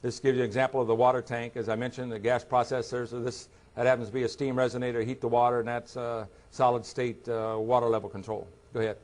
This gives you an example of the water tank. As I mentioned, the gas processors. So that happens to be a steam resonator, heat the water, and that's solid state water level control. Go ahead.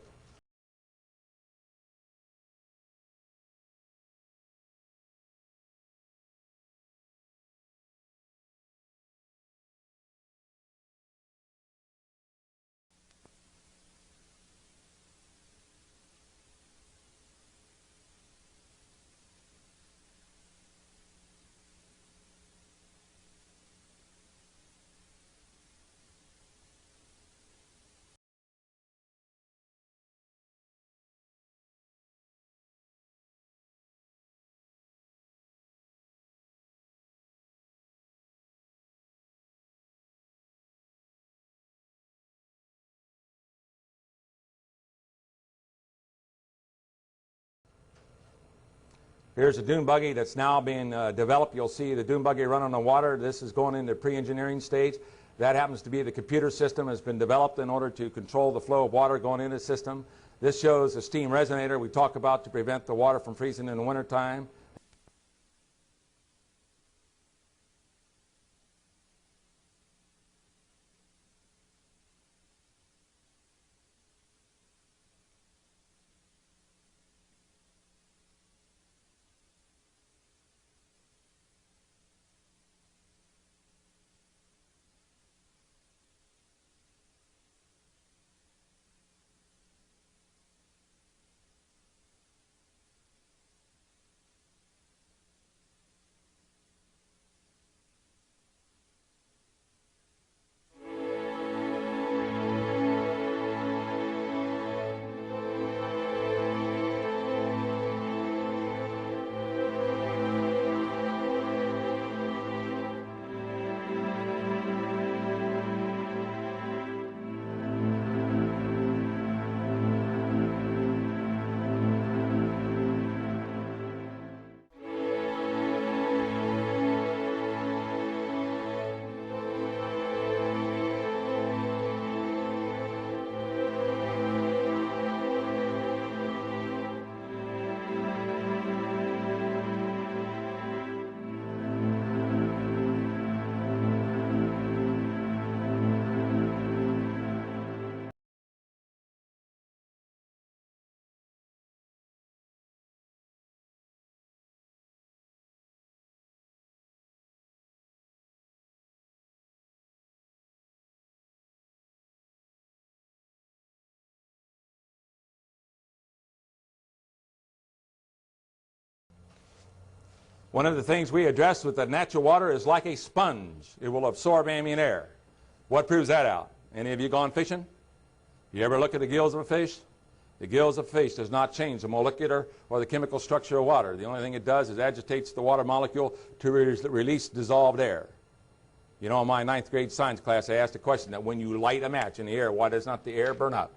Here's a dune buggy that's now being developed. You'll see the dune buggy run on the water. This is going into pre-engineering stage. That happens to be the computer system has been developed in order to control the flow of water going into the system. This shows a steam resonator we talk about to prevent the water from freezing in the wintertime. One of the things we address with the natural water is like a sponge. It will absorb ambient air. What proves that out? Any of you gone fishing? You ever look at the gills of a fish? The gills of a fish does not change the molecular or the chemical structure of water. The only thing it does is agitates the water molecule to release dissolved air. You know, in my 9th grade science class, I asked a question that when you light a match in the air, why does not the air burn up?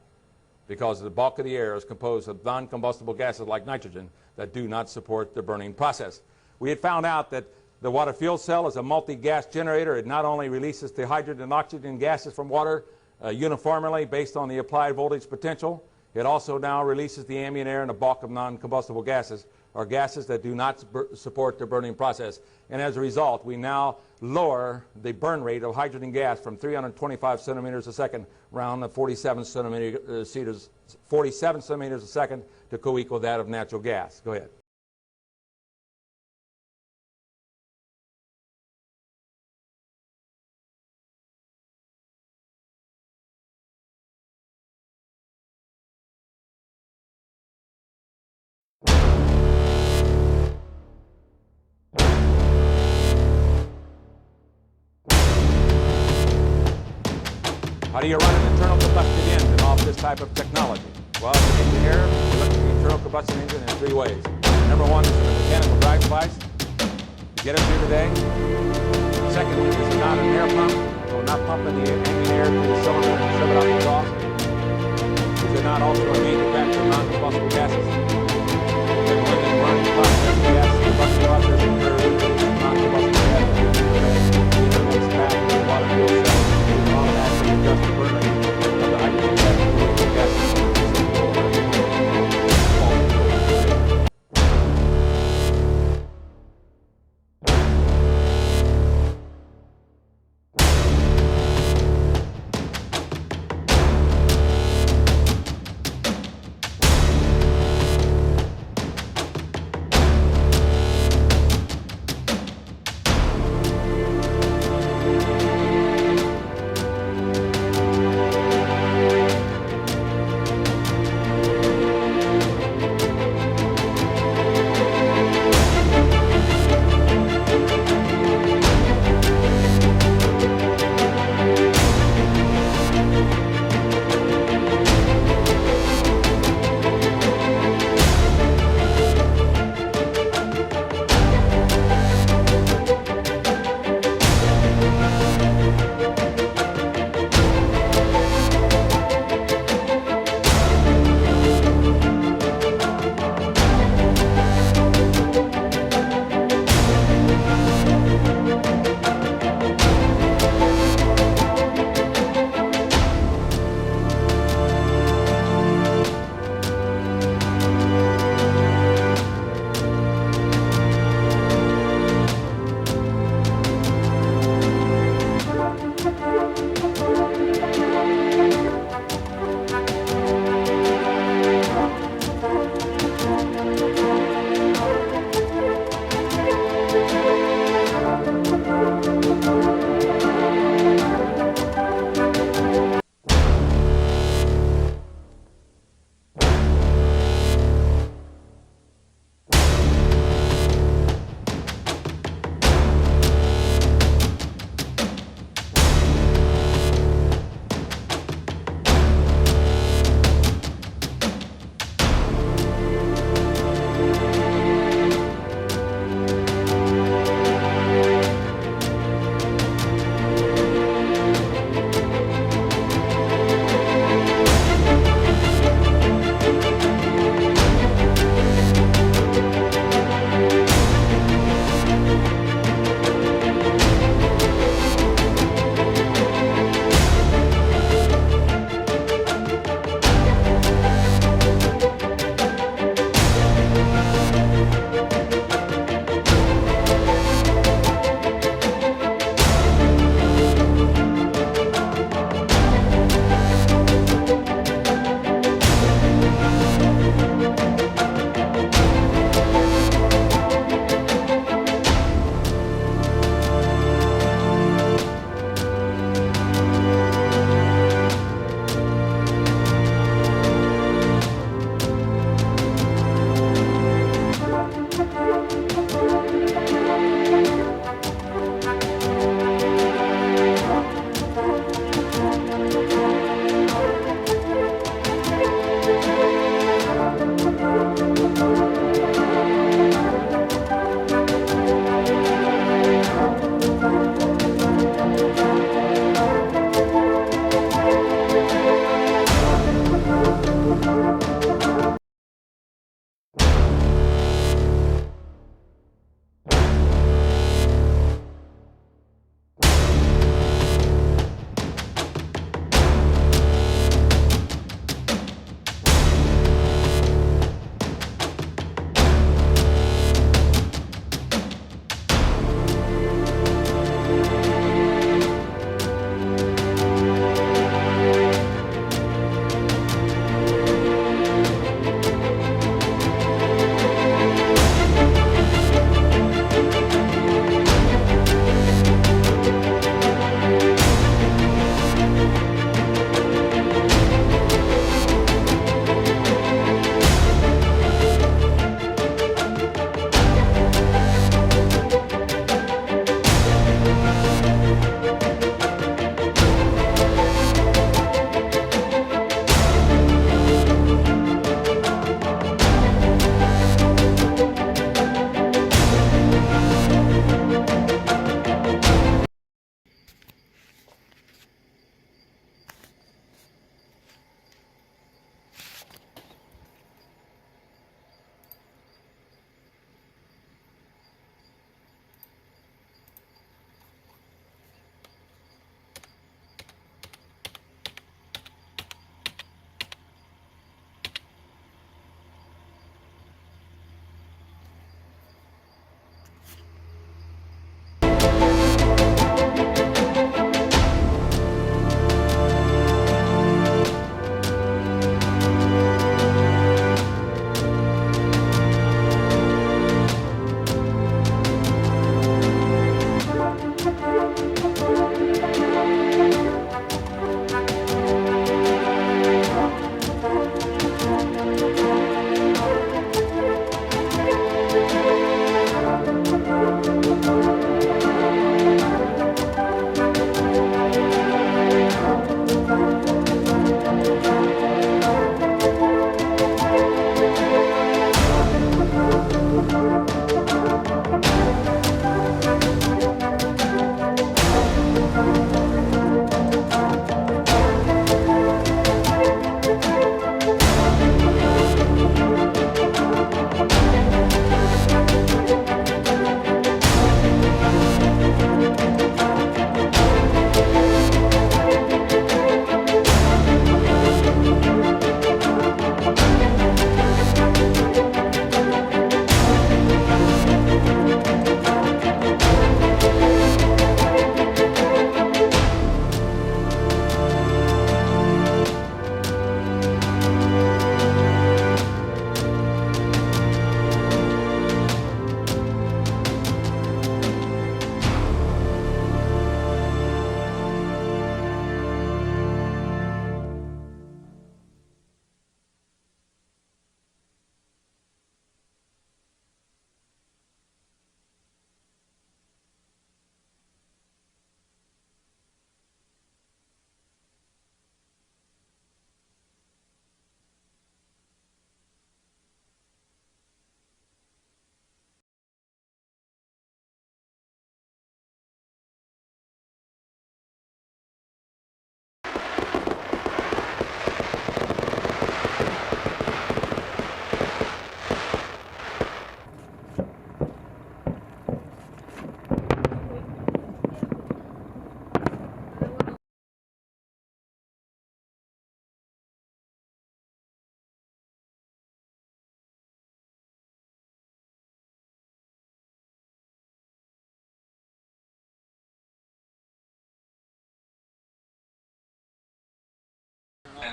Because the bulk of the air is composed of non-combustible gases like nitrogen that do not support the burning process. We had found out that the water fuel cell is a multi-gas generator. It not only releases the hydrogen and oxygen gases from water uniformly based on the applied voltage potential, it also now releases the ambient air and a bulk of non-combustible gases, or gases that do not support the burning process. And as a result, we now lower the burn rate of hydrogen gas from 325 centimeters a second around to 47 centimeters a second to co-equal that of natural gas. Go ahead. How do you run an internal combustion engine off this type of technology? Well, as an engineer, we look at the internal combustion engine in 3 ways. Number 1 is the mechanical drive device to get us here today. Secondly, is it not an air pump? So we're not pumping the ambient air to the cylinder and shove it out the exhaust. Is it not also a manufacturer of non-combustible gases? Then when the burning process, gas, combustion process occurs, non-combustible gases either mixed back in the water fuel cell or on that to adjust the burn rate of the hydrogen gas and gases.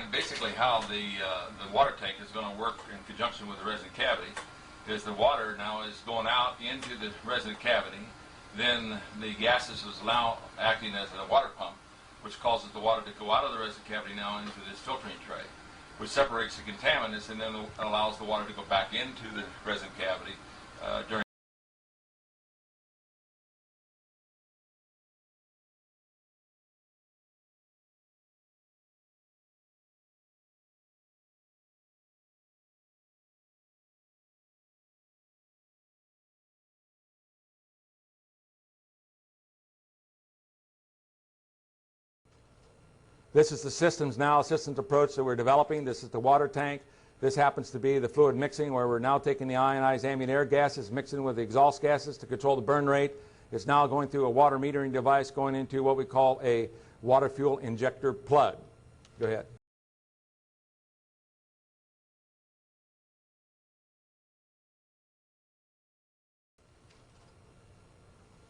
And basically how the water tank is going to work in conjunction with the resonant cavity is the water now is going out into the resonant cavity. Then the gases is now acting as a water pump, which causes the water to go out of the resonant cavity now into this filtering tray, which separates the contaminants and then allows the water to go back into the resonant cavity during. This is the systems approach that we're developing. This is the water tank. This happens to be the fluid mixing, where we're now taking the ionized ambient air gases, mixing with the exhaust gases to control the burn rate. It's now going through a water metering device going into what we call a water fuel injector plug. Go ahead.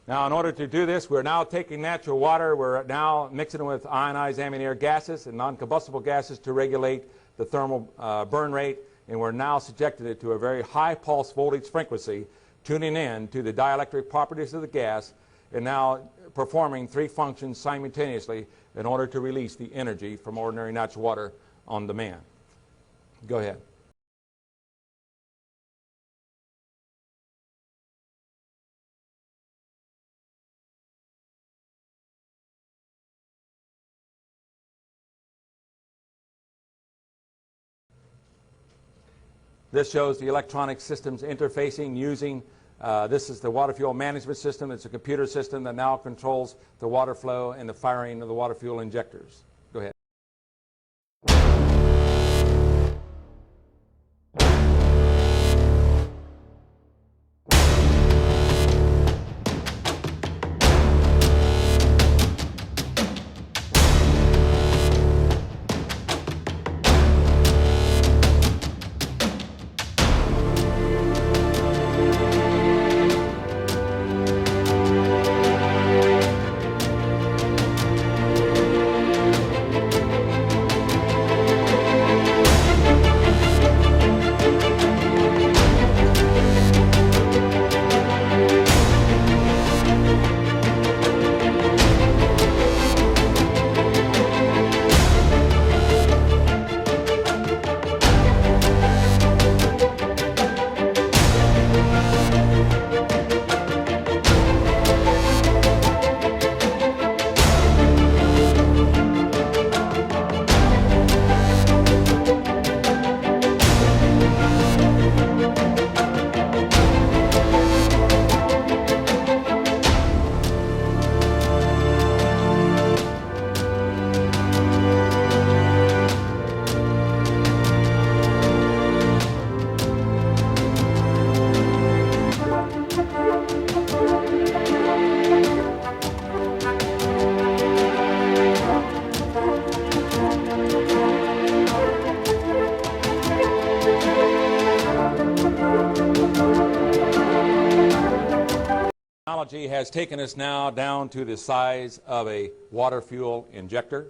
Now, in order to do this, we're now taking natural water. We're now mixing it with ionized ambient air gases and non-combustible gases to regulate the thermal burn rate. And we're now subjecting it to a very high pulse voltage frequency, tuning in to the dielectric properties of the gas, and now performing 3 functions simultaneously in order to release the energy from ordinary natural water on demand. Go ahead. This shows the electronic systems interfacing using, this is the water fuel management system. It's a computer system that now controls the water flow and the firing of the water fuel injectors. Go ahead. Technology has taken us now down to the size of a water fuel injector.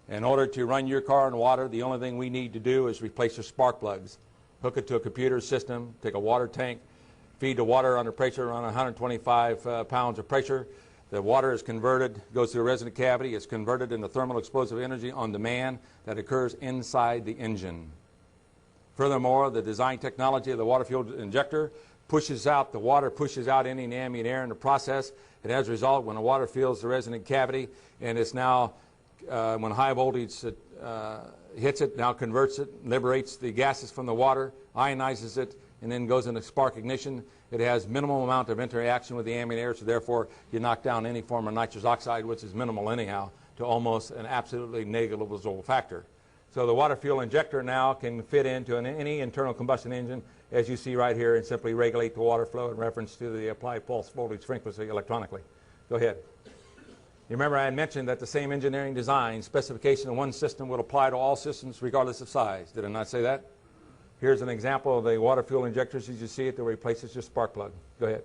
In order to run your car on water, the only thing we need to do is replace your spark plugs, hook it to a computer system, take a water tank, feed the water under pressure around 125 pounds of pressure. The water is converted, goes through a resonant cavity, it's converted into thermal explosive energy on demand that occurs inside the engine. Furthermore, the design technology of the water fuel injector pushes out the water, pushes out any ambient air in the process, and as a result, when the water fills the resonant cavity, and it's now, when high voltage hits it, now converts it, liberates the gases from the water, ionizes it, and then goes into spark ignition. It has minimal amount of interaction with the ambient air, so therefore you knock down any form of nitrous oxide, which is minimal anyhow, to almost an absolutely negligible factor. So the water fuel injector now can fit into any internal combustion engine, as you see right here, and simply regulate the water flow in reference to the applied pulse voltage frequency electronically. Go ahead. You remember I had mentioned that the same engineering design specification of one system will apply to all systems regardless of size. Did I not say that? Here's an example of the water fuel injectors as you see it that replaces your spark plug. Go ahead.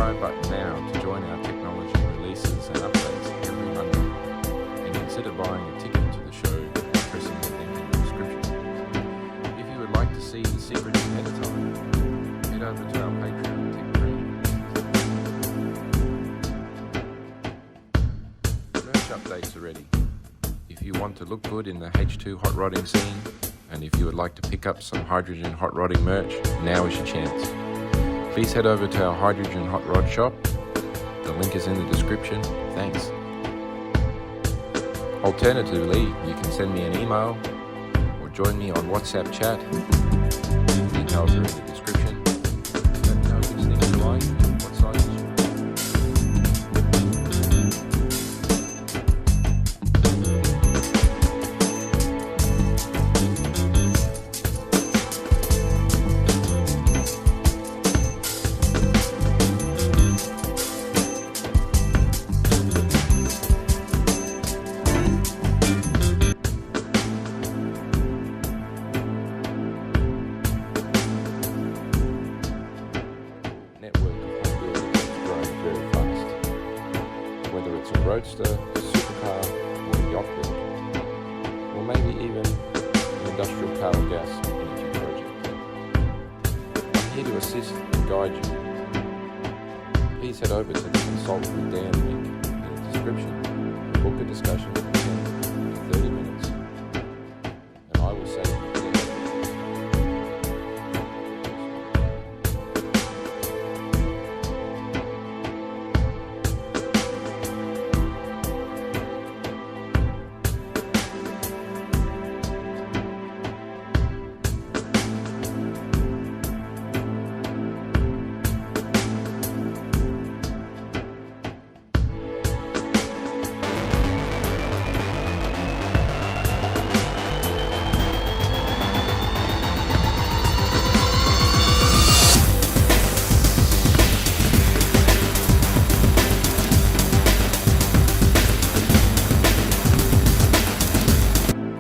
subscribe button now to join our technology releases and updates every Monday, and consider buying a ticket to the show and pressing the link in the description. If you would like to see the secrets ahead of time, head over to our Patreon Tech Training. Merch updates are ready. If you want to look good in the H2 hot rodding scene, and if you would like to pick up some hydrogen hot rodding merch, now is your chance. Please head over to our hydrogen hot rod shop. The link is in the description. Thanks. Alternatively, you can send me an email or join me on WhatsApp chat. Details are in the description. Let me know which things you like and what sizes you want. Network of home builders is growing very fast. Whether it's a roadster, supercar, or a yacht build, or maybe even an industrial car or gas energy project. I'm here to assist and guide you. Please head over to the Consult with Dan link in the description, book a discussion, and